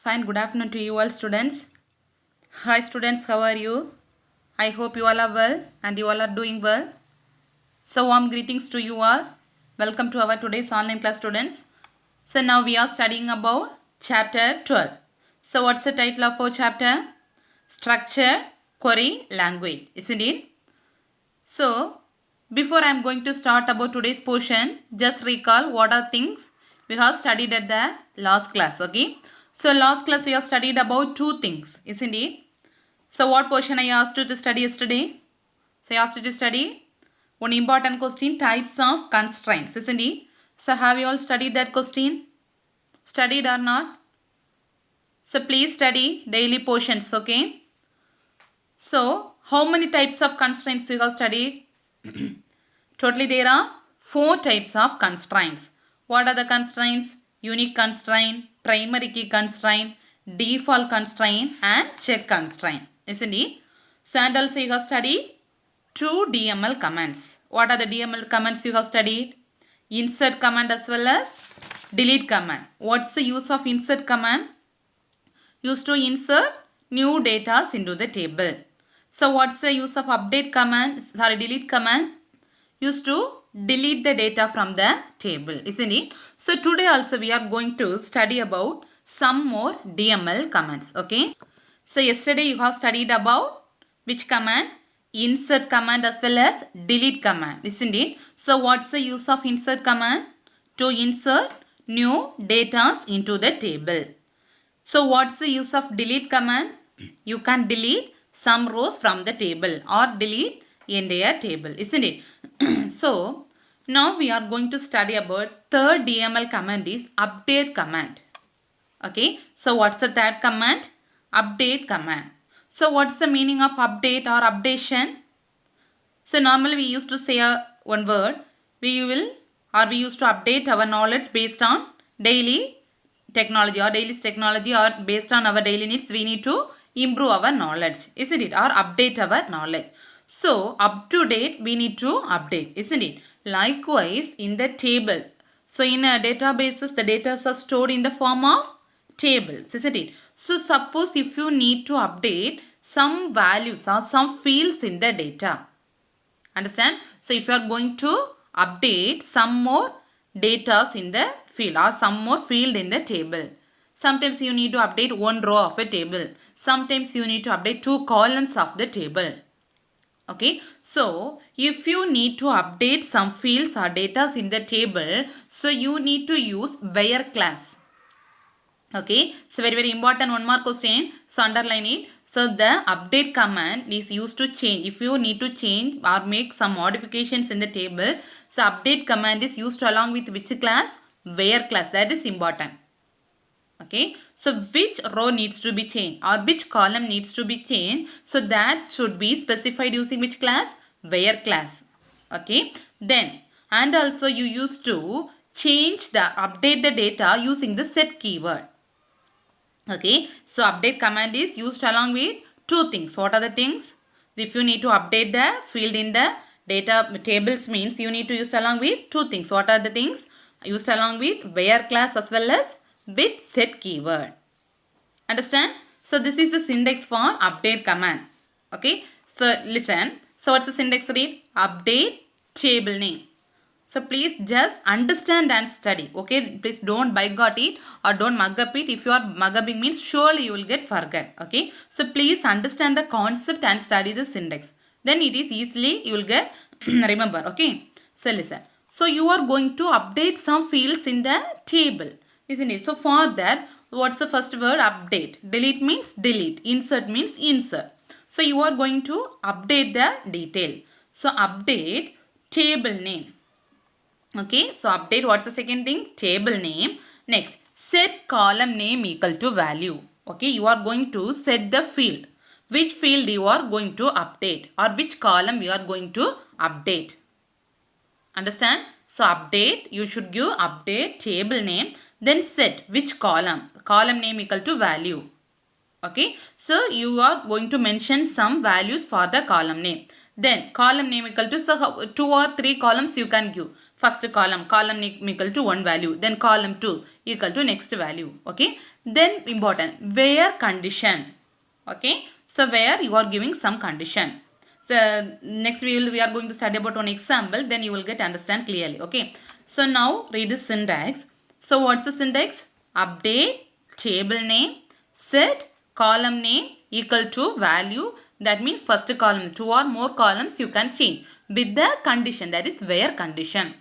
Fine, good afternoon to you all students. Hi students, how are you? I hope you all are well and you all are doing well. So warm greetings to you all. Welcome to our today's online class students. So now we are studying about chapter 12. So what's the title of our chapter? Structure, Query, Language, isn't it? So before I am going to start about today's portion, just recall what are things we have studied at the last class, okay? So last class we have studied about two things, isn't it? So what portion I asked you to study yesterday? So I asked you to study one important question, types of constraints, isn't it? So have you all studied that question? Studied or not? So please study daily portions, okay? So how many types of constraints we have studied? Totally there are 4 types of constraints. What are the constraints? Unique constraint, primary key constraint, default constraint and check constraint. Isn't it? So and also you have studied 2 DML commands. What are the DML commands you have studied? Insert command as well as delete command. What's the use of insert command? Used to insert new data into the table. So what's the use of update command? Delete command? Used to delete the data from the table, isn't it? So today also we are going to study about some more DML commands, okay? So yesterday you have studied about which command? Insert command as well as delete command, isn't it? So what's the use of insert command? To insert new data into the table. So what's the use of delete command? You can delete some rows from the table or delete entire table, isn't it? So now we are going to study about third DML command is update command. Okay, so what's the third command? Update command. So what's the meaning of update or updation? So normally we used to say one word, we used to update our knowledge based on daily technology or based on our daily needs. We need to improve our knowledge, isn't it? Or update our knowledge. So up to date we need to update, isn't it? Likewise in the tables. So in a databases the data are stored in the form of tables, isn't it? So suppose if you need to update some values or some fields in the data. Understand? So if you are going to update some more data in the field or some more field in the table. Sometimes you need to update one row of a table. Sometimes you need to update 2 columns of the table. Okay. So if you need to update some fields or data in the table, so you need to use where class. Okay, so very important one more question, so underline it. So the update command is used to change. If you need to change or make some modifications in the table, so update command is used along with which class? Where class, that is important. Okay, so which row needs to be changed or which column needs to be changed, so that should be specified using which class? Where class. Okay, then and also you used to update the data using the set keyword. Okay, so update command is used along with 2 things. What are the things? If you need to update the field in the data tables means you need to use along with 2 things. What are the things? Used along with where class as well as with set keyword. Understand? So this is the syntax for update command. Okay, so listen. So what's the syntax read? Update table name. So please just understand and study. Okay, please don't bygot it or don't mug up it. If you are mug upping means surely you will get forget. Okay, so please understand the concept and study the syntax. Then it is easily you will get remember. Okay, so listen. So you are going to update some fields in the table, isn't it? So for that, what's the first word? Update. Delete means delete. Insert means insert. So you are going to update the detail. So update table name. Okay, so update, what's the second thing? Table name. Next, set column name equal to value. Okay, you are going to set the field. Which field you are going to update or which column you are going to update. Understand? So update, you should give update table name, then set which column. Column name equal to value. Okay, so you are going to mention some values for the column name. Then column name equal to, so 2 or 3 columns you can give. first column equal to one value, then column 2 equal to next value. Okay, then important where condition. Okay, so where you are giving some condition. So next we are going to study about one example, then you will get understand clearly. Okay, so now read the syntax. So what's the syntax? Update table name, set column name equal to value. That means first column, 2 or more columns you can change with the condition, that is where condition.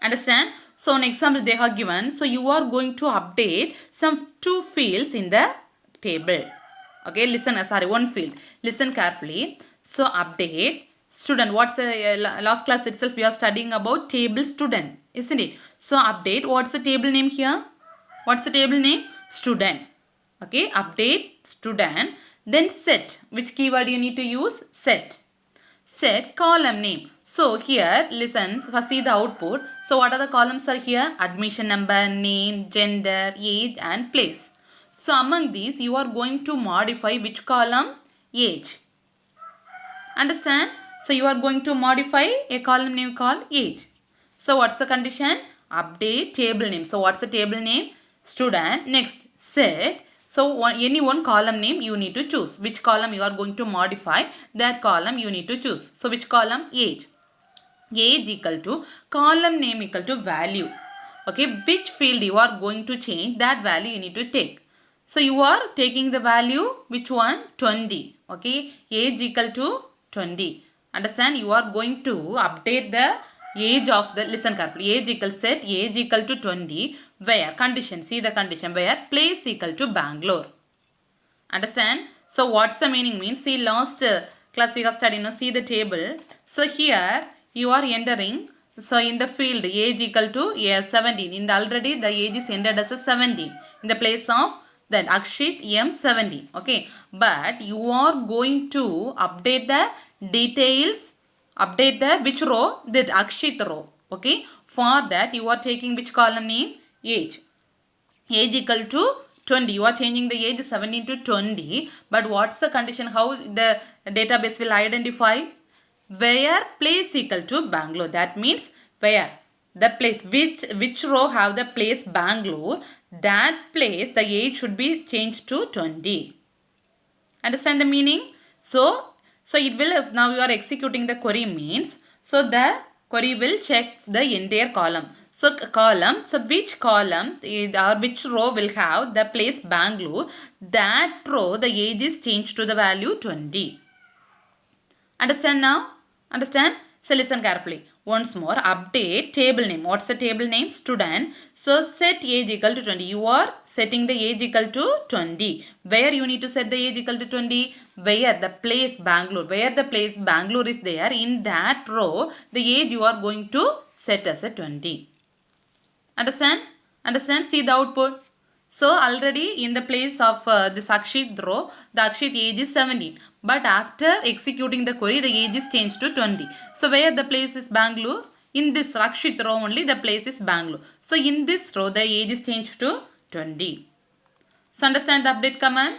Understand? So an example they have given. So you are going to update some 2 fields in the table. Okay, listen, sorry, 1 field. Listen carefully. So update student. What's the last class itself we are studying about table student, isn't it? So update, what's the table name here? What's the table name? Student. Okay, update student. Then set. Which keyword you need to use? Set. Set column name. So here listen, first see the output. So what are the columns are here? Admission number, name, gender, age and place. So among these you are going to modify which column? Age. Understand? So you are going to modify a column name called age. So what's the condition? Update table name. So what's the table name? Student. Next, set. So any one column name you need to choose. Which column you are going to modify, that column you need to choose. So which column? Age. Age equal to column name equal to value. Okay, which field you are going to change, that value you need to take. So you are taking the value, which one? 20. Okay, age equal to 20. Understand? You are going to update the age of the, listen carefully, age equal set, age equal to 20, where condition, see the condition, where place equal to Bangalore. Understand? So what's the meaning means? See last class we have studied, see the table. So here you are entering, so in the field age equal to 17, in the already the age is entered as a 17 in the place of that Akshit M 17. Okay, but you are going to update the details, update the which row? That Akshit row. Okay, for that you are taking which column name? Age. Age equal to 20. You are changing the age 17 to 20. But what's the condition? How the database will identify? Where place equal to Bangalore. That means where the place, which row have the place Bangalore, that place the age should be changed to 20. Understand the meaning? So it will, now you are executing the query means, so the query will check the entire column. So column, so which column or which row will have the place Bangalore, that row the age is changed to the value 20. Understand now? Understand? So listen carefully. Once more, update table name. What's the table name? Student. So set age equal to 20. You are setting the age equal to 20. Where you need to set the age equal to 20? Where the place Bangalore. Where the place Bangalore is there, in that row, the age you are going to set as a 20. Understand? Understand? See the output. So already in the place of this Akshit row, the Akshit age is 17. But after executing the query, the age is changed to 20. So where the place is Bangalore? In this Akshit row only the place is Bangalore. So in this row the age is changed to 20. So understand the update command?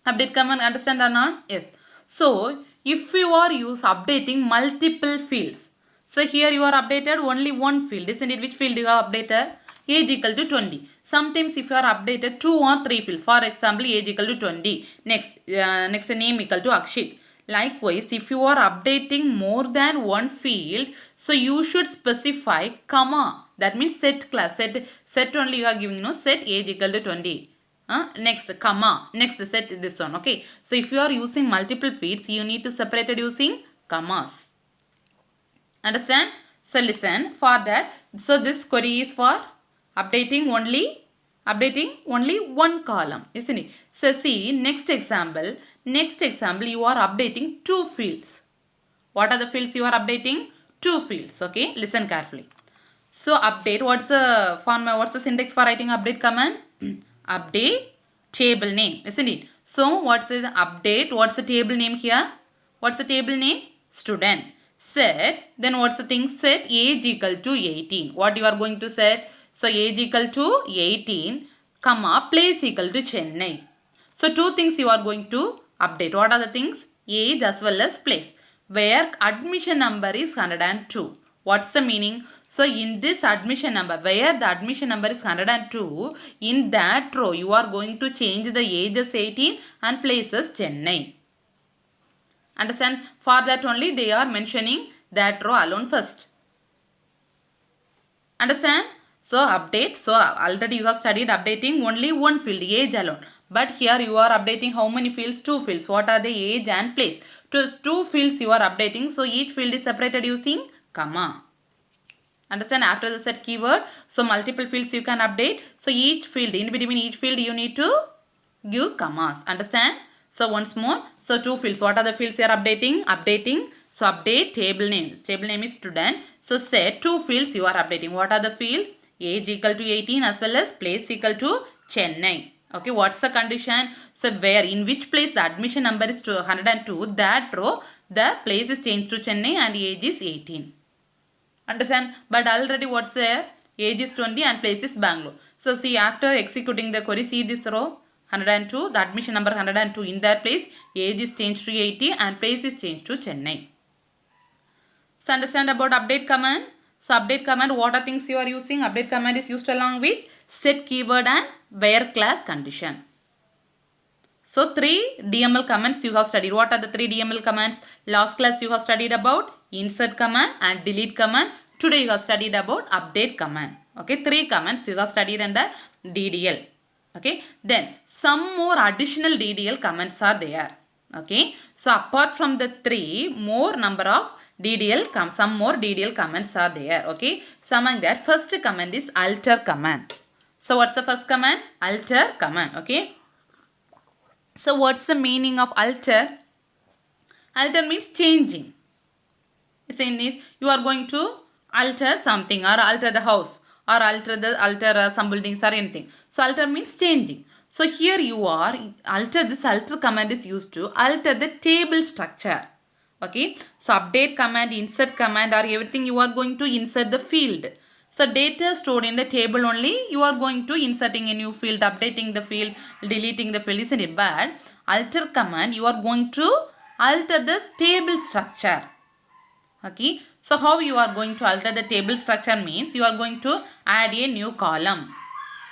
Update command, understand or not? Yes. So if you are updating multiple fields, so here you are updated only one field, isn't it? Which field you have updated? Age equal to 20. Sometimes if you are updated 2 or 3 fields, for example age equal to 20, next name equal to Akshit. Likewise, if you are updating more than one field, so you should specify comma. That means set class, set only you are giving, set age equal to 20. Next comma, next set this one. Okay, so if you are using multiple fields, you need to separate it using commas. Understand? So listen for that. So this query is for updating only one column, isn't it? So see next example. You are updating 2 fields. What are the fields you are updating? 2 fields. Okay, listen carefully. So update, what's the syntax for writing update command? Update table name, isn't it? So what's the update? What's the table name here? What's the table name? Student. Set, then what's the thing? Set age equal to 18. What you are going to set? So age equal to 18, comma, place equal to Chennai. So 2 things you are going to update. What are the things? Age as well as place. Where admission number is 102. What's the meaning? So in this admission number, where the admission number is 102, in that row you are going to change the age as 18 and places Chennai. Understand? For that only they are mentioning that row alone first. Understand? So update. So already you have studied updating only one field, age alone. But here you are updating how many fields? Two fields. What are the age and place? Two fields you are updating. So each field is separated using comma. Understand? After the set keyword, so multiple fields you can update. So each field, in between each field you need to give commas. Understand? So once more, so two fields. What are the fields you are updating? So update table name. Table name is student. So set two fields you are updating. What are the field? Age equal to 18 as well as place equal to Chennai. Okay, what's the condition? So where, in which place the admission number is 102, that row, the place is changed to Chennai and age is 18. Understand? But already what's there? Age is 20 and place is Bangalore. So see, after executing the query, see this row 102, the admission number 102, in that place age is changed to 80 and place is changed to Chennai. So understand about update command. So update command, what are things you are using? Update command is used along with set keyword and where class condition. So 3 DML commands you have studied. What are the 3 DML commands? Last class you have studied about insert command and delete command. Today you have studied about update command. Okay, 3 commands you have studied under DDL. Okay, then some more additional DDL commands are there. Okay, so apart from the 3, more number of some more DDL commands are there. Okay, so among that, first command is alter command. So what's the first command? Alter command. Okay. So what's the meaning of alter? Alter means changing. Isn't it? You are going to alter something or alter the house or alter some buildings or anything. So alter means changing. So here you are this alter command is used to alter the table structure. Okay. So update command, insert command, or everything you are going to insert the field. So data stored in the table only you are going to inserting a new field, updating the field, deleting the field, isn't it? But alter command you are going to alter the table structure. Okay. So how you are going to alter the table structure means you are going to add a new column.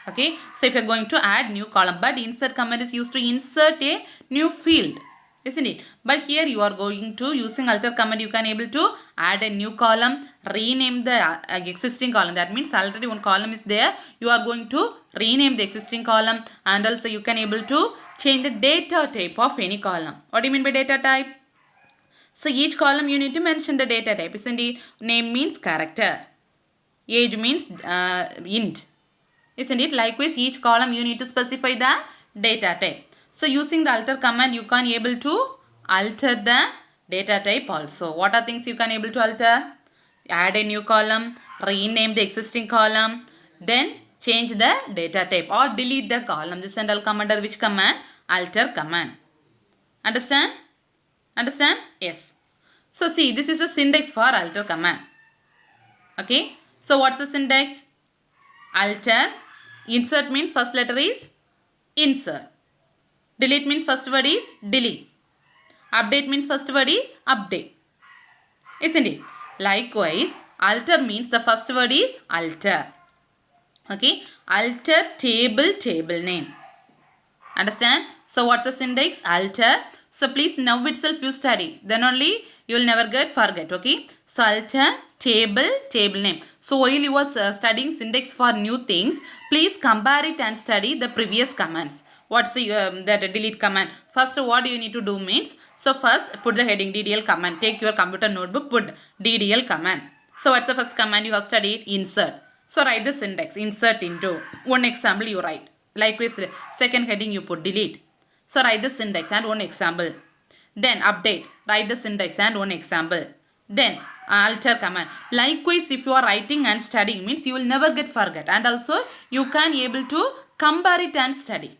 Okay. So if you are going to add new column, but insert command is used to insert a new field. Isn't it? But here you are going to, using alter command, you can able to add a new column, rename the existing column. That means already one column is there. You are going to rename the existing column, and also you can able to change the data type of any column. What do you mean by data type? So each column you need to mention the data type. Isn't it? Name means character. Age means int. Isn't it? Likewise, each column you need to specify the data type. So using the alter command, you can able to alter the data type also. What are things you can able to alter? Add a new column, rename the existing column, then change the data type or delete the column. This and all come under which command? Alter command. Understand? Understand? Yes. So see, this is a syntax for alter command. Okay. So what's the syntax? Alter. Insert means first letter is insert. Delete means first word is delete. Update means first word is update. Isn't it? Likewise, alter means the first word is alter. Okay. Alter table name. Understand? So what's the syntax? Alter. So please now itself you study. Then only you will never forget. Okay. So alter table name. So while you was studying syntax for new things, please compare it and study the previous commands. What's the that delete command? First, what do you need to do means, so first put the heading DDL command. Take your computer notebook, put DDL command. So what's the first command you have studied? Insert. So write the syntax. Insert into. One example you write. Likewise, second heading you put delete. So write the syntax and one example. Then update. Write the syntax and one example. Then alter command. Likewise, if you are writing and studying means you will never forget. And also you can able to compare it and study.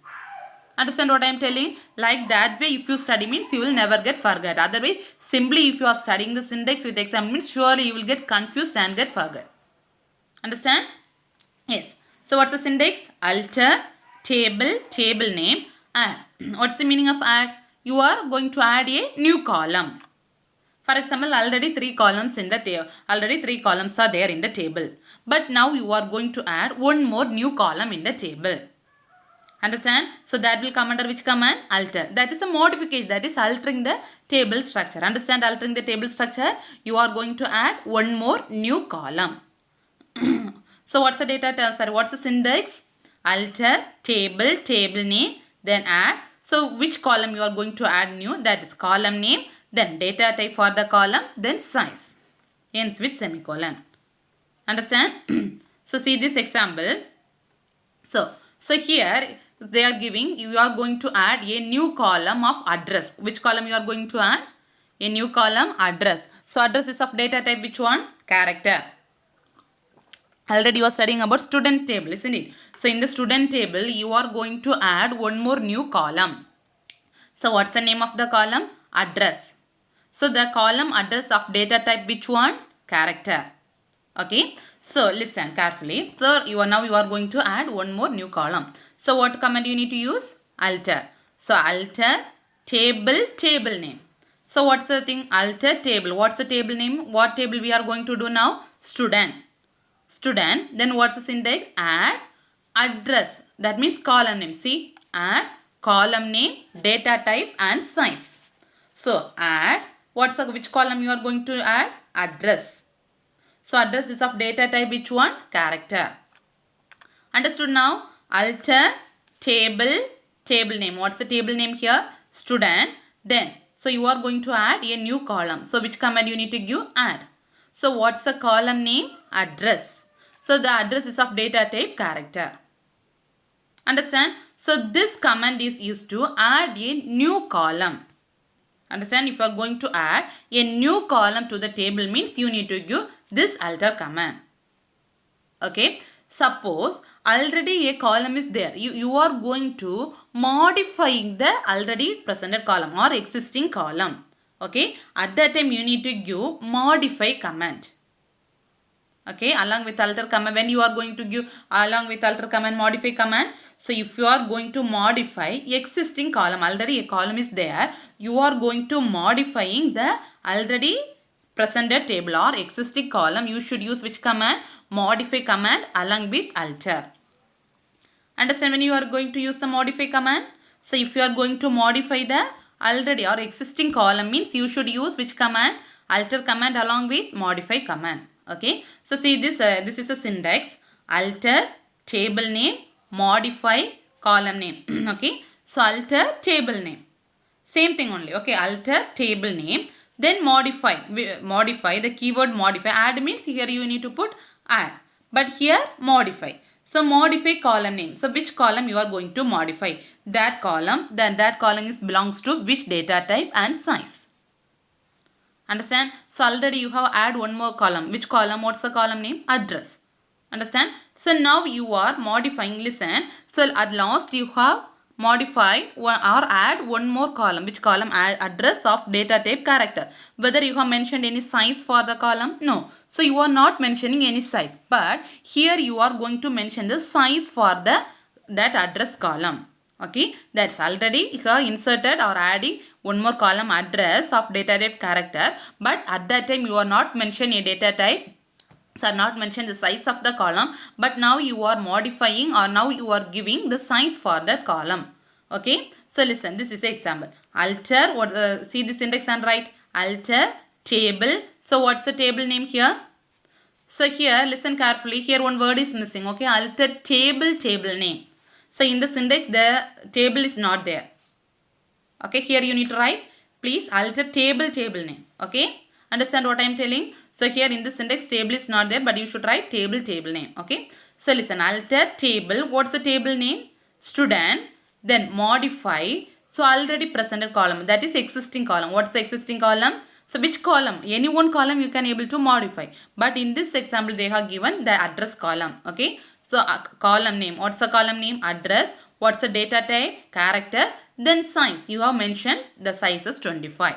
Understand what I am telling? Like that way, if you study means you will never forget. Otherwise, simply if you are studying the syntax with exam means surely you will get confused and forget. Understand? Yes. So what's the syntax? Alter table name, add. What's the meaning of add? You are going to add a new column. For example, already three columns in the table. Already three columns are there in the table. But now you are going to add one more new column in the table. Understand? So that will come under which command? Alter. That is a modification. That is altering the table structure. Understand? Altering the table structure. You are going to add one more new column. So what's the data? Sorry, what's the syntax? Alter, table, table name, then add. So which column you are going to add new? That is column name, then data type for the column, then size. Ends with semicolon. Understand? So see this example. So here they are giving, you are going to add a new column of address. Which column you are going to add? A new column, address. So address is of data type which one? Character. Already you are studying about student table, isn't it? So in the student table, you are going to add one more new column. So what's the name of the column? Address. So the column address of data type which one? Character. Okay. So listen carefully. So now you are going to add one more new column. So what command you need to use? Alter. So alter table, table name. So what's the thing? Alter table. What's the table name? What table we are going to do now? Student. Student. Then what's the syntax? Add address. That means column name. See, add column name, data type and size. So add, which column you are going to add? Address. So address is of data type which one? Character. Understood now? Alter table, table name. What's the table name here? Student. Then, so you are going to add a new column. So which command you need to give? Add. So what's the column name? Address. So the address is of data type character. Understand? So this command is used to add a new column. Understand? If you are going to add a new column to the table means you need to give this alter command. Okay. Suppose already a column is there. You are going to modify the already presented column or existing column. Okay. At that time you need to give modify command. Okay. Along with alter command, when you are going to give along with alter command, modify command. So if you are going to modify existing column, already a column is there, you are going to modifying the already presented table or existing column, you should use which command? Modify command along with alter. Understand when you are going to use the modify command? So if you are going to modify the already or existing column means you should use which command? Alter command along with modify command. Okay. So see this is a syntax. Alter table name, modify column name. Okay. So alter table name. Same thing only. Okay. Alter table name. Then modify. Modify, the keyword modify. Add means here you need to put add. But here modify. So modify column name. So which column you are going to modify? That column. Then that column belongs to which data type and size. Understand? So already you have add one more column. Which column? What's the column name? Address. Understand? So now you are modifying. Listen. So at last you have modified or add one more column. Which column? Add address of data type character. Whether you have mentioned any size for the column? No. So you are not mentioning any size. But here you are going to mention the size for that address column. Okay, that's already here inserted or adding one more column, address of data type character, but at that time you are not mentioning a data type, so not mention the size of the column, but now you are modifying or now you are giving the size for the column. Okay, so listen, this is the example. Alter, see this index and write alter table. So what's the table name here? So here listen carefully, here one word is missing. Okay, alter table name. So in the syntax the table is not there. Okay, here you need to write please alter table name. Okay, understand what I am telling? So here in the syntax table is not there, but you should write table name. Okay, so listen, alter table. What's the table name? Student. Then modify. So already presented column, that is existing column. What's the existing column? So which column? Any one column you can able to modify. But in this example they have given the address column. Okay. So column name. What's the column name? Address. What's the data type? Character. Then size. You have mentioned the size is 25.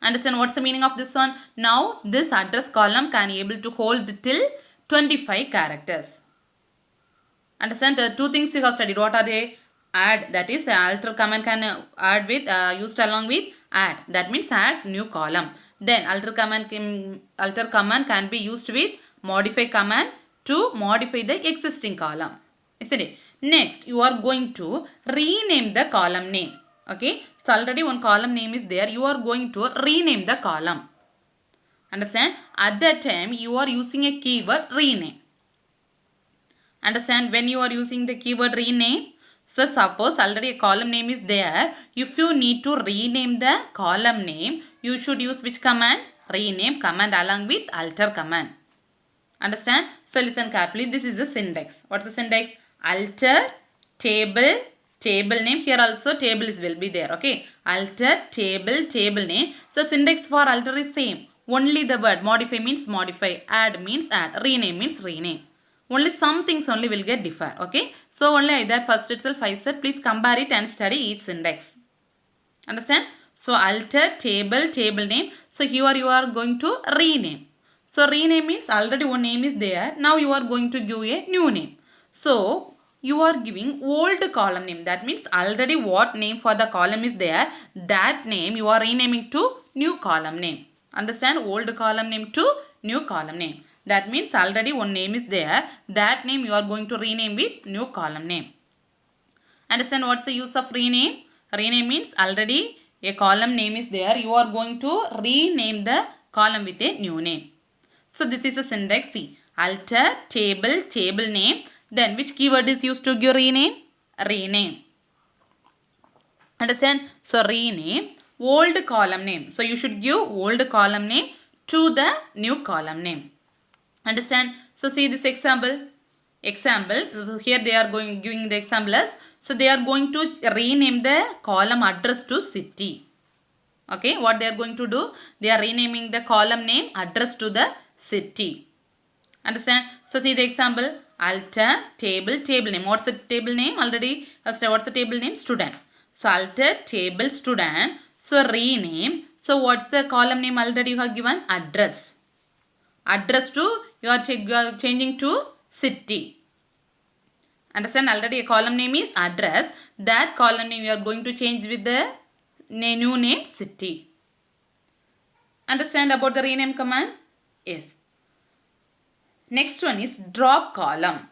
Understand what's the meaning of this one? Now this address column can able to hold till 25 characters. Understand the two things you have studied. What are they? Add, that is alter command can add with used along with add. That means add new column. Then alter command can be used with modify command to modify the existing column. Isn't it? Next, you are going to rename the column name. Okay. So already one column name is there. You are going to rename the column. Understand? At that time, you are using a keyword rename. Understand? When you are using the keyword rename, so suppose already a column name is there. If you need to rename the column name, you should use which command? Rename command along with alter command. Understand? So listen carefully. This is the syntax. What's the syntax? Alter, table, table name. Here also table will be there. Okay. Alter, table, table name. So syntax for alter is same. Only the word modify means modify. Add means add. Rename means rename. Only some things only will get differ. Okay. So only either first itself I said please compare it and study each syntax. Understand? So alter, table, table name. So here you are going to rename. So rename means already one name is there. Now you are going to give a new name. So you are giving old column name. That means already what name for the column is there. That name you are renaming to new column name. Understand? Old column name to new column name. That means already one name is there. That name you are going to rename with new column name. Understand what's the use of rename? Rename means already a column name is there. You are going to rename the column with a new name. So this is a syntax. See, alter, table, table name. Then which keyword is used to give rename? Rename. Understand? So rename old column name. So you should give old column name to the new column name. Understand? So see this example. Here they are giving the example as, so they are going to rename the column address to city. Okay, what they are going to do? They are renaming the column name address to the city. Understand? So see the example. Alter, table, table name. What's the table name? Already, what's the table name? Student. So alter, table, student. So rename. So what's the column name already you have given? Address. Address to, you are changing to city. Understand? Already a column name is address. That column name you are going to change with the new name city. Understand about the rename command? Yes. Next one is drop column.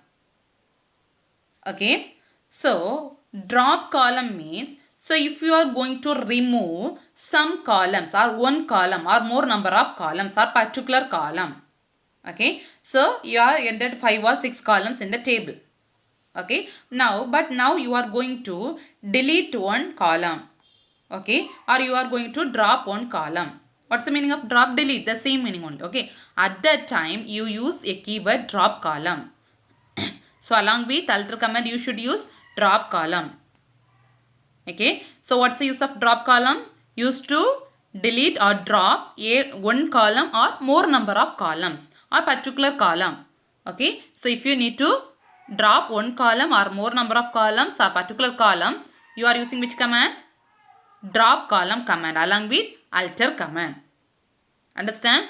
Okay. So drop column means, so if you are going to remove some columns or one column or more number of columns or particular column. Okay. So you are entered 5 or 6 columns in the table. Okay. But now you are going to delete one column. Okay. Or you are going to drop one column. What's the meaning of drop? Delete. The same meaning only. Okay. At that time you use a keyword drop column. So along with alter command you should use drop column. Okay. So what's the use of drop column? Used to delete or drop one column or more number of columns or particular column. Okay. So if you need to drop one column or more number of columns or particular column, you are using which command? Drop column command along with alter command. Understand?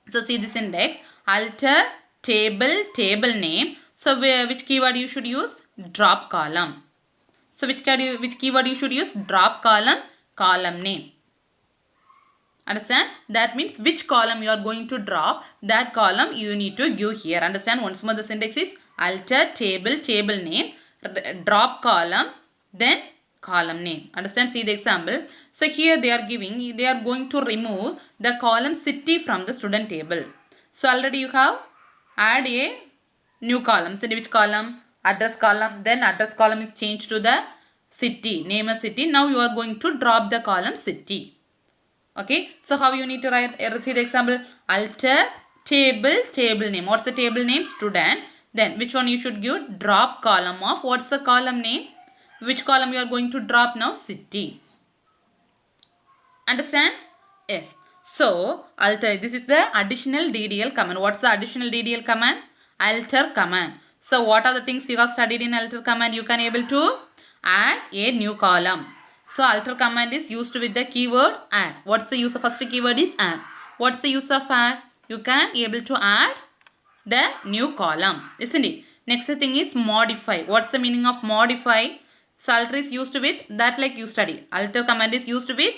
So see this index. Alter, table, table name. So which keyword you should use? Drop column. So which keyword you should use? Drop column, column name. Understand? That means which column you are going to drop, that column you need to give here. Understand? Once more the syntax is alter, table, table name, drop column, then column name. Understand? See the example. So here they are going to remove the column city from the student table. So already you have add a new column. So which column? Address column. Then address column is changed to the city. Name a city. Now you are going to drop the column city. Okay. So how you need to write? See the example. Alter, table, table name. What's the table name? Student. Then which one you should give? Drop column of. What's the column name? Which column you are going to drop now? City. Understand? Yes. So alter. This is the additional DDL command. What's the additional DDL command? Alter command. So what are the things you have studied in alter command? You can able to add a new column. So alter command is used with the keyword add. What's the use of first keyword is add. What's the use of add? You can able to add the new column. Isn't it? Next thing is modify. What's the meaning of modify? So alter is used with that like you study. Alter command is used with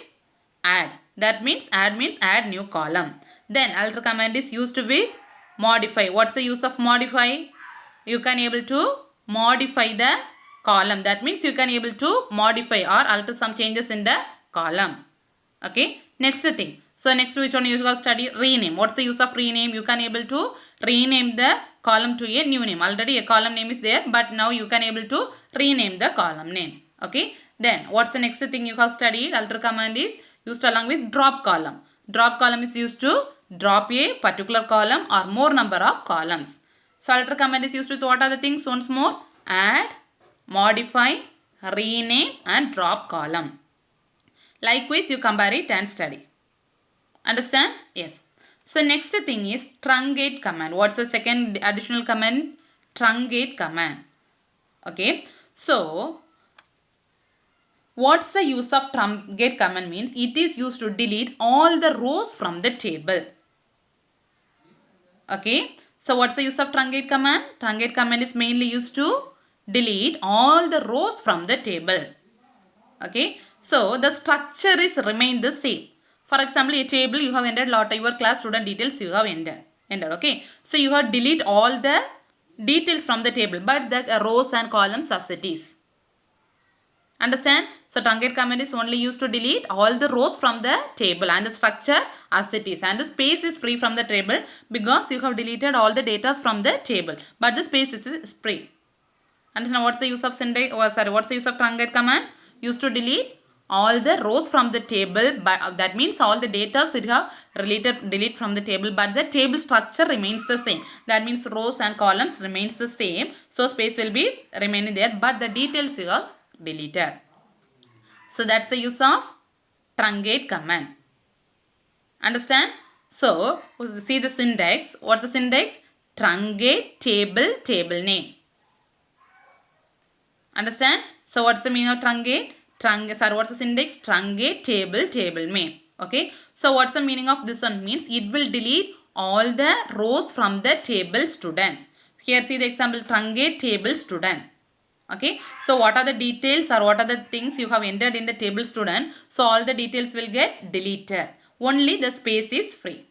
add. That means add new column. Then alter command is used with modify. What's the use of modify? You can able to modify the column. That means you can able to modify or alter some changes in the column. Okay. Next thing. So next which one you have studied? Rename. What's the use of rename? You can able to rename the column to a new name. Already a column name is there, but now you can able to rename the column name. Okay. Then what's the next thing you have studied? Alter command is used along with drop column. Drop column is used to drop a particular column or more number of columns. So alter command is used with what are the things? Once more, add, modify, rename and drop column. Likewise, you compare it and study. Understand? Yes. So next thing is truncate command. What's the second additional command? Truncate command. Okay. So what's the use of truncate command means? It is used to delete all the rows from the table. Okay. So what's the use of truncate command? Truncate command is mainly used to delete all the rows from the table. Okay. So the structure is remain the same. For example, a table you have entered lot of your class student details you have entered. Okay. So you have delete all the details from the table, but the rows and columns as it is. Understand? So truncate command is only used to delete all the rows from the table and the structure as it is, and the space is free from the table because you have deleted all the data from the table, but the space is free. Understand what's the use of what's the use of truncate command? Used to delete all the rows from the table, but that means all the data you have delete from the table, but the table structure remains the same. That means rows and columns remains the same, so space will be remaining there, but the details you have deleted. So that's the use of truncate command. Understand? So see the syntax. What's the syntax? Truncate table name. Understand? So what's the meaning of truncate? What's the syntax? Truncate table name. Okay. So what's the meaning of this one? Means it will delete all the rows from the table student. Here see the example, truncate table student. Okay. So what are the details or what are the things you have entered in the table student? So all the details will get deleted. Only the space is free.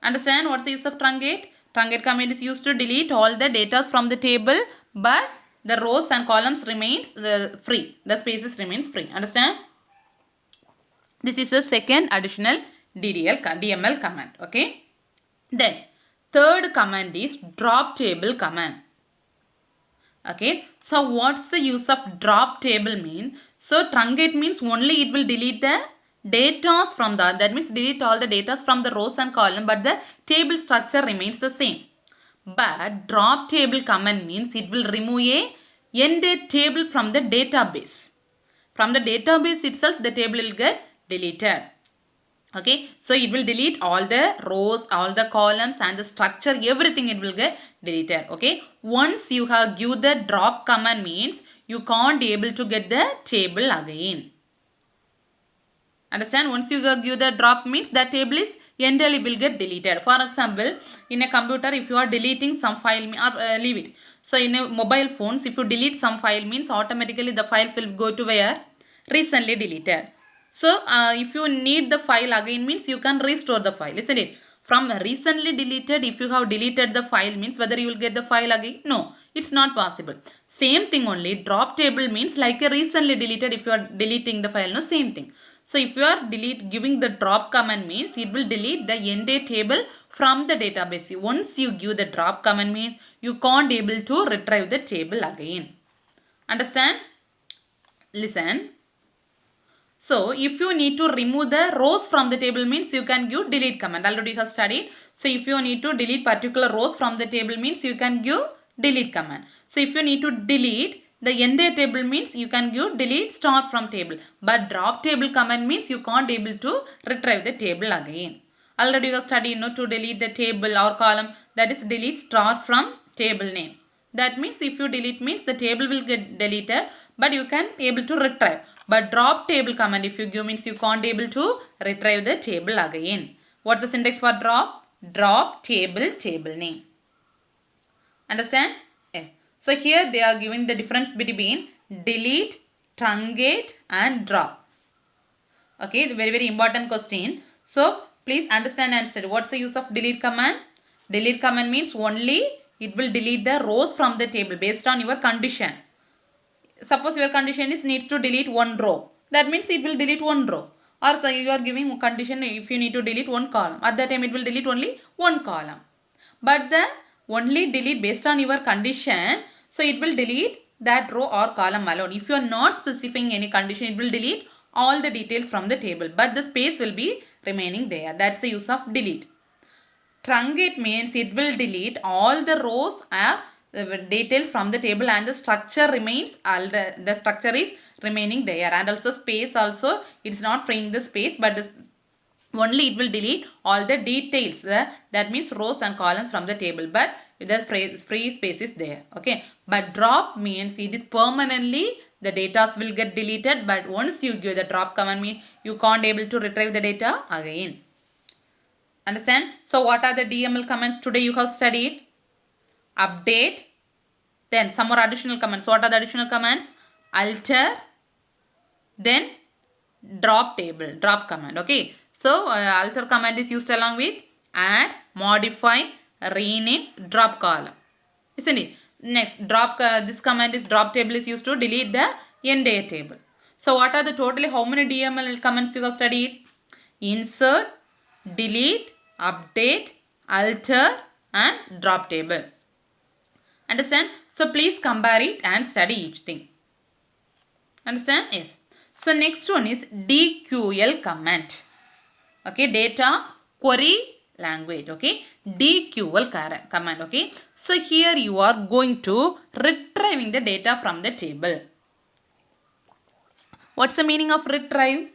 Understand what's the use of truncate? Truncate command is used to delete all the data from the table, but the rows and columns remains free. The spaces remains free. Understand? This is the second additional DML command. Okay. Then third command is drop table command. Okay. So what's the use of drop table mean? So truncate means only it will delete the data from that means delete all the data from the rows and column, but the table structure remains the same. But drop table command means it will remove a entire table from the database. From the database itself, the table will get deleted. Okay, so it will delete all the rows, all the columns and the structure, everything it will get deleted. Okay, once you have give the drop command means you can't able to get the table again. Understand? Once you give the drop means that table is entirely will get deleted. For example, in a computer, if you are deleting some file or leave it. So in a mobile phones, if you delete some file means automatically the files will go to where? Recently deleted. So if you need the file again means you can restore the file, isn't it? From recently deleted, if you have deleted the file means whether you will get the file again? No, it's not possible. Same thing only, drop table means like a recently deleted, if you are deleting the file, no, same thing. So if you are giving the drop command means it will delete the entire table from the database. Once you give the drop command means you can't able to retrieve the table again. Understand? Listen. So if you need to remove the rows from the table means you can give delete command. Already you have studied. So if you need to delete particular rows from the table means you can give delete command. So if you need to delete the entire table means you can give delete start from table. But drop table command means you can't able to retrieve the table again. Already you have studied to delete the table or column, that is delete start from table name. That means if you delete means the table will get deleted but you can able to retrieve. But drop table command if you give means you can't able to retrieve the table again. What's the syntax for drop? Drop table name. Understand? Yeah. So here they are giving the difference between delete, truncate and drop. Okay, the very important question. So please understand and study. What's the use of delete command? Delete command means only it will delete the rows from the table based on your condition. Suppose your condition is needs to delete one row. That means it will delete one row. Or so you are giving condition if you need to delete one column. At that time it will delete only one column. But the only delete based on your condition. So it will delete that row or column alone. If you are not specifying any condition, it will delete all the details from the table. But the space will be remaining there. That's the use of delete. Truncate means it will delete all the rows or details from the table and the structure remains, the structure is remaining there, and also space also it is not freeing the space, but only it will delete all the details, that means rows and columns from the table, but the free space is there. Okay, but drop means it is permanently the data will get deleted, but once you give the drop command means you can't able to retrieve the data again. Understand? So what are the DML commands today you have studied? Update. Then some more additional commands. What are the additional commands? Alter. Then drop table. Drop command. Okay. So alter command is used along with add, modify, rename, drop column. Isn't it? Next, drop. This command is drop table is used to delete the entire table. So what are the totally how many DML commands you have studied? Insert, delete, update, alter and drop table. Understand? So please compare it and study each thing. Understand? Yes. So next one is DQL command. Okay, data query language. Okay, DQL command. Okay, so here you are going to retrieving the data from the table. What's the meaning of retrieve?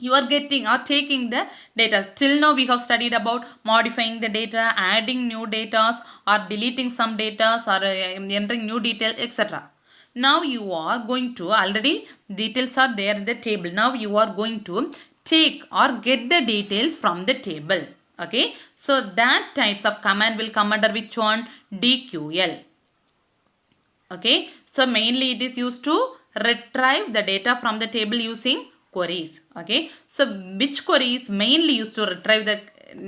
You are getting or taking the data. Till now we have studied about modifying the data, adding new data or deleting some data or entering new detail, etc. Now you are going to, already details are there in the table. Now you are going to take or get the details from the table. Okay. So that types of command will come under which one? DQL. Okay. So mainly it is used to retrieve the data from the table using queries. Okay, so which query is mainly used to retrieve the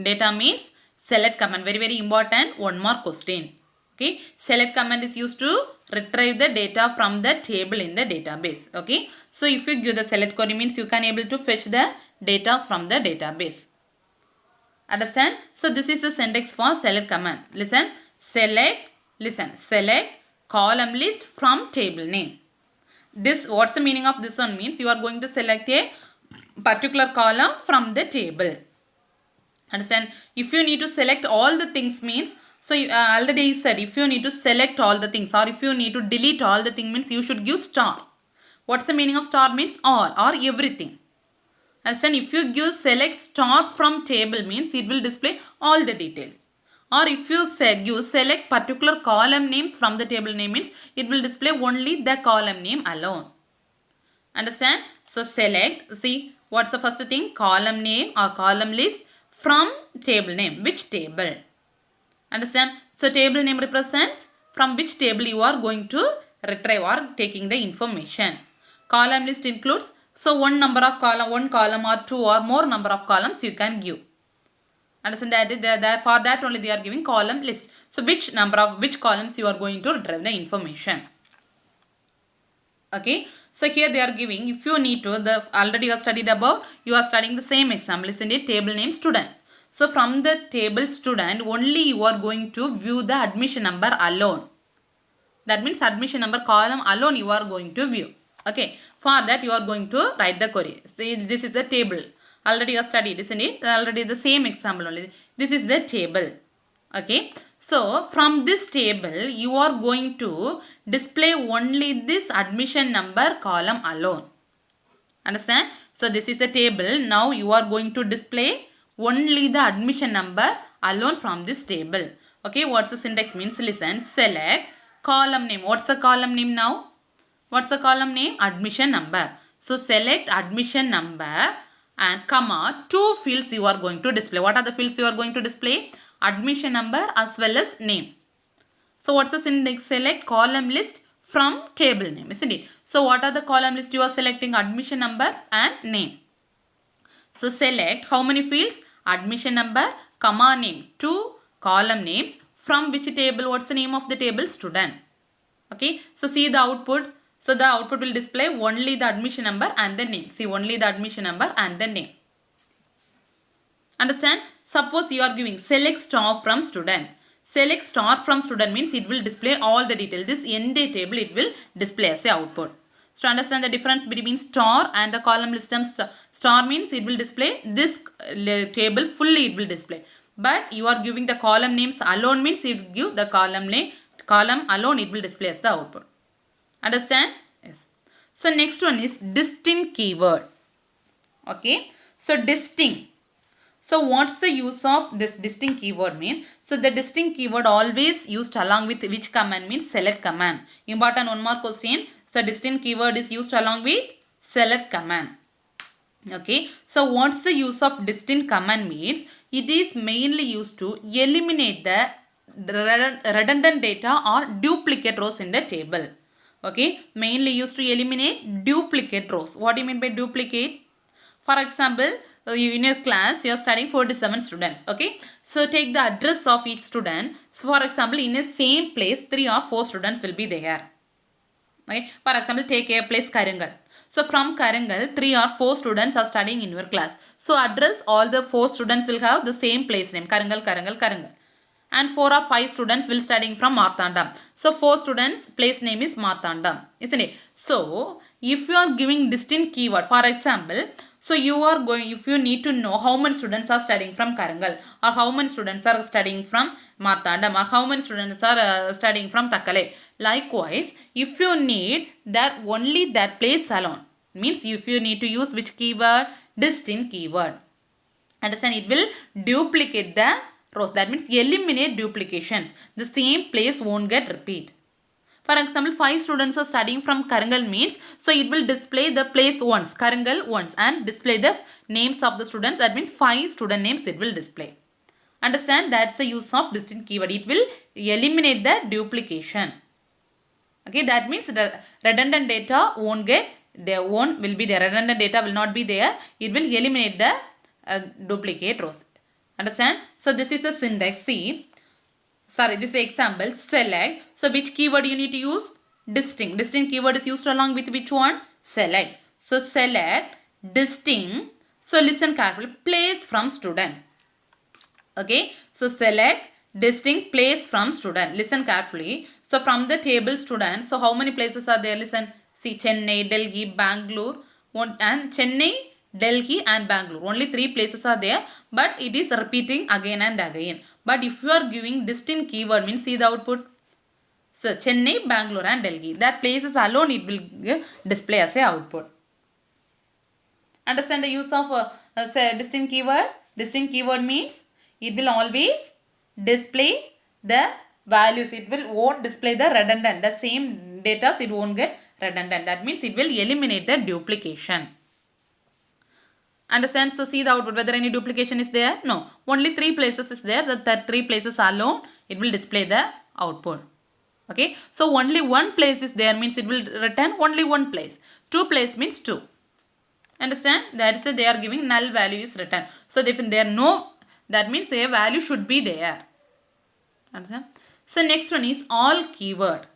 data means select command. Very important. One more question. Okay, select command is used to retrieve the data from the table in the database. Okay, so if you give the select query means you can able to fetch the data from the database. Understand? So this is the syntax for select command. Listen, select column list from table name. This, what's the meaning of this one means you are going to select a particular column from the table. Understand? If you need to select all the things means, so you, already said if you need to select all the things or if you need to delete all the things means you should give star. What's the meaning of star means all or everything. Understand? If you give select star from table means it will display all the details. Or if you select particular column names from the table name means it will display only the column name alone. Understand? So select, see what's the first thing? Column name or column list from table name. Which table? Understand? So table name represents from which table you are going to retrieve or taking the information. Column list includes, so one column or two or more number of columns you can give. Understand that for that only they are giving column list. So which columns you are going to retrieve the information. Okay. So here they are giving, if you need to, already you have studied about, you are studying the same example, isn't it? Table name student. So from the table student only you are going to view the admission number alone. That means admission number column alone you are going to view. Okay. For that you are going to write the query. See, this is the table. Already you have studied, isn't it? Already the same example only. This is the table. Okay. So from this table you are going to display only this admission number column alone. Understand? So this is the table. Now you are going to display only the admission number alone from this table. Okay. What's the syntax means? Listen. Select column name. What's the column name now? What's the column name? Admission number. So select admission number and comma, two fields you are going to display. What are the fields you are going to display? Admission number as well as name. So what's the syntax? Select column list from table name, isn't it? So what are the column list you are selecting? Admission number and name. So select how many fields? Admission number, comma name, 2 column names. From which table? What's the name of the table? Student. Okay, so see the output. So the output will display only the admission number and the name. See, only the admission number and the name. Understand? Suppose you are giving select star from student. Select star from student means it will display all the details. This ND table it will display as a output. So understand the difference between star and the column system. Star means it will display this table fully, it will display. But you are giving the column names alone means you give the column name, column alone it will display as the output. Understand? Yes. So next one is distinct keyword. Okay. So distinct. So what's the use of this distinct keyword mean? So the distinct keyword always used along with which command means select command. Important one more question. So distinct keyword is used along with select command. Okay. So what's the use of distinct command means? It is mainly used to eliminate the redundant data or duplicate rows in the table. Okay. Mainly used to eliminate duplicate rows. What do you mean by duplicate? For example, in your class you are studying 47 students. Okay, so take the address of each student. So for example, in the same place 3 or 4 students will be there. Okay, for example, take a place Karangal. So from Karangal 3 or 4 students are studying in your class. So address all the 4 students will have the same place name, Karangal, Karangal, Karangal. And 4 or 5 students will studying from Marthandam. So 4 students place name is Marthandam, isn't it? So if you are giving distinct keyword, for example, so you are going, if you need to know how many students are studying from Karangal or how many students are studying from Marthandam or how many students are studying from Takkale. Likewise, if you need that only that place alone, means if you need to use which keyword? Distinct keyword. Understand? It will duplicate the rows. That means eliminate duplications. The same place won't get repeat. For example, 5 students are studying from Karangal means, so it will display the place once, Karangal once, and display the names of the students. That means 5 student names it will display. Understand? That's the use of distinct keyword. It will eliminate the duplication. Okay, that means the redundant data won't get, there won't will be there. Redundant data will not be there. It will eliminate the duplicate rows. Understand? So this is the syntax. See. Sorry, this is example. Select. So which keyword you need to use? Distinct. Distinct keyword is used along with which one? Select. So select distinct. So listen carefully. Place from student. Okay. So select distinct place from student. Listen carefully. So from the table student. So how many places are there? Listen. See, Chennai, Delhi, Bangalore, and Chennai, Delhi and Bangalore. Only 3 places are there, but it is repeating again and again. But if you are giving distinct keyword means, see the output. So Chennai, Bangalore and Delhi. That places alone it will display as a output. Understand the use of distinct keyword? Distinct keyword means it will always display the values. It won't display the redundant. The same data it won't get redundant. That means it will eliminate the duplication. Understand? So see the output. Whether any duplication is there? No. Only 3 places is there. The 3 places alone it will display the output. Okay. So only 1 place is there means it will return only 1 place. 2 place means 2. Understand? That is that they are giving null value is returned. So if there are no, that means a value should be there. Understand? So next one is all keyword.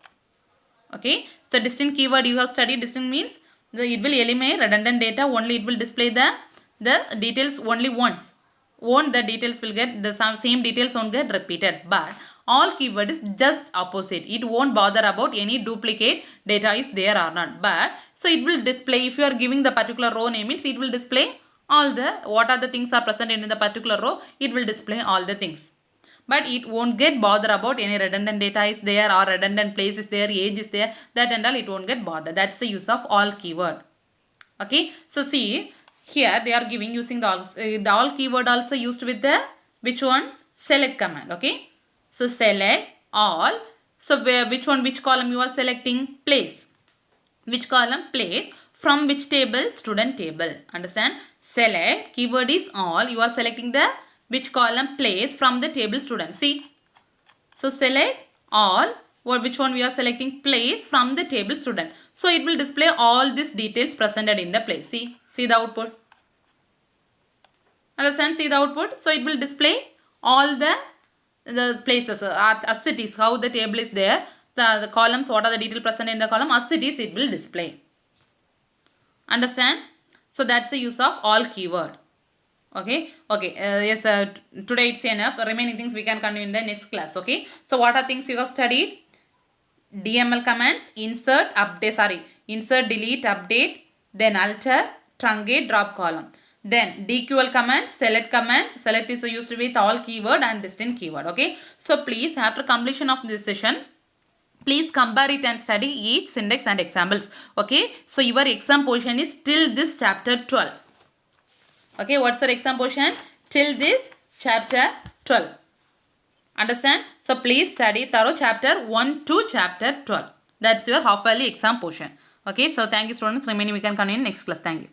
Okay. So distinct keyword you have studied. Distinct means it will eliminate redundant data. Only it will display the details only once. The details will get the same details won't get repeated. But all keyword is just opposite. It won't bother about any duplicate data is there or not. But so it will display, if you are giving the particular row name means it will display all the what are the things are present in the particular row. It will display all the things. But it won't get bother about any redundant data is there or redundant place is there, age is there. That and all it won't get bother. That's the use of all keyword. Okay. So see. Here they are giving using the all keyword also used with the which one? Select command. Okay. So select all. So which one? Which column you are selecting? Place. Which column? Place. From which table? Student table. Understand? Select. Keyword is all. You are selecting the which column? Place from the table student. See. So select all. Or which one we are selecting? Place from the table student. So it will display all these details presented in the place. See the output. Understand? See the output. So it will display all the places as it is, how the table is there. The columns, what are the detail present in the column, as it is, it will display. Understand? So that's the use of all keyword. Okay. Yes, today it's enough. Remaining things we can continue in the next class. Okay. So what are things you have studied? DML commands, insert, delete, update, then alter, truncate, drop column. Then DQL command, select is used with all keyword and distinct keyword. Okay. So please, after completion of this session, please compare it and study each syntax and examples. Okay. So your exam portion is till this chapter 12. Okay. What's your exam portion? Till this chapter 12. Understand? So please study thorough chapter 1 to chapter 12. That's your half yearly exam portion. Okay. So thank you students. Remaining we can continue next class. Thank you.